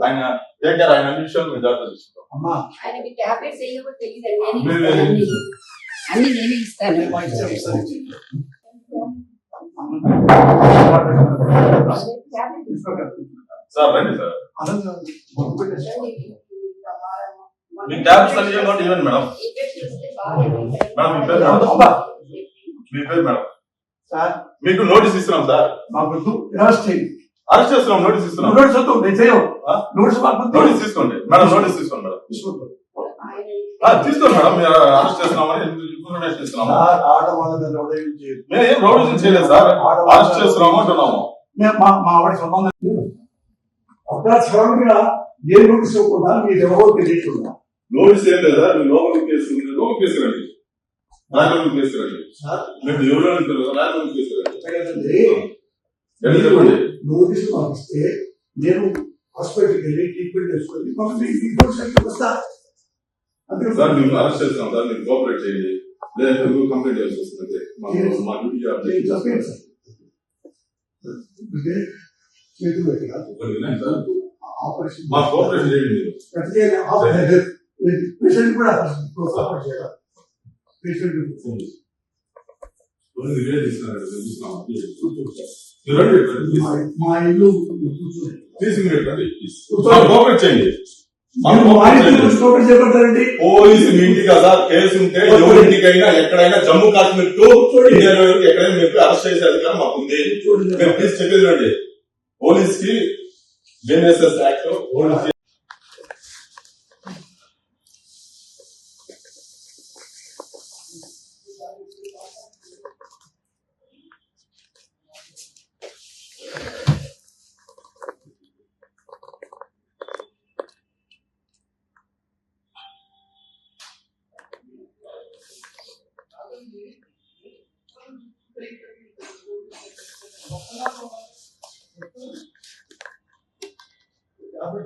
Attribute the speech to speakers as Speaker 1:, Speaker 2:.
Speaker 1: ఆయన ఆయన అన్ని విషయాలు మేము జాగ్రత్త తీసుకుంటాం.
Speaker 2: ఆయనకి టాబ్లెట్స్ వేయవో తెలియదండి, అన్ని నేనే ఇస్తాను.
Speaker 1: సార్ రండి సార్, మీ ట్యాబ్లెట్స్ అన్ని ఇవ్వండి మేడం. మేడం మీ పేరు మేడం, మీకు నోటీస్ ఇస్తున్నాం సార్. అరెస్ట్ చేస్తున్నాం, నోటీస్ ఇస్తున్నాం. నోటీస్ తీసుకోండి మేడం, నోటీస్ తీసుకోండి మేడం. తీసుకోండి మేడం, మీరు అరెస్ట్ చేస్తున్నామని ఇన్ఫర్మేషన్ ఇస్తున్నాము. మేము ఏం రౌడీజం చేయలేదు సార్, అరెస్ట్ చేస్తున్నాము అంటున్నాము. నోటీస్ ఏం లేదా, మీరు లోపలికి కేసు రండి, రాజమండ్రి కేసు రండి. మేము ఎవరు రాజమండ్రి కేసు రండి.
Speaker 3: నోటీసు పంపిస్తే నేను హాస్పిటల్కి వెళ్ళి ట్రీట్మెంట్ చేసుకొని
Speaker 1: సార్ మేము అరెస్ట్ చేస్తాం సార్, మీరు కోఆపరేట్ చేయండి, లేదంటే కంప్లైంట్ చేయాల్సి వస్తుంది. మా డ్యూటీ
Speaker 3: చేతులు పెట్టి
Speaker 1: ఆపరేషన్ మా కోఆపరేషన్ చేయండి.
Speaker 3: పేషెంట్ కూడా సపోర్ట్ చేయాలి. పేషెంట్ మా ఇల్లు
Speaker 1: కోఆపరేట్ చేయండి. పోలీసు మీ ఇంటి కదా, కేసు ఉంటే ఎవరింటికైనా ఎక్కడైనా జమ్మూ కాశ్మీర్ టు ఇండియా ఎక్కడైనా మీకు అరెస్ట్ చేసే అధికారం మాకు ఉంది. మీరు ప్లీజ్ చెప్పేది రండి. పోలీస్ కి జెన్ఎస్ఎస్ యాక్ట్
Speaker 3: యాభై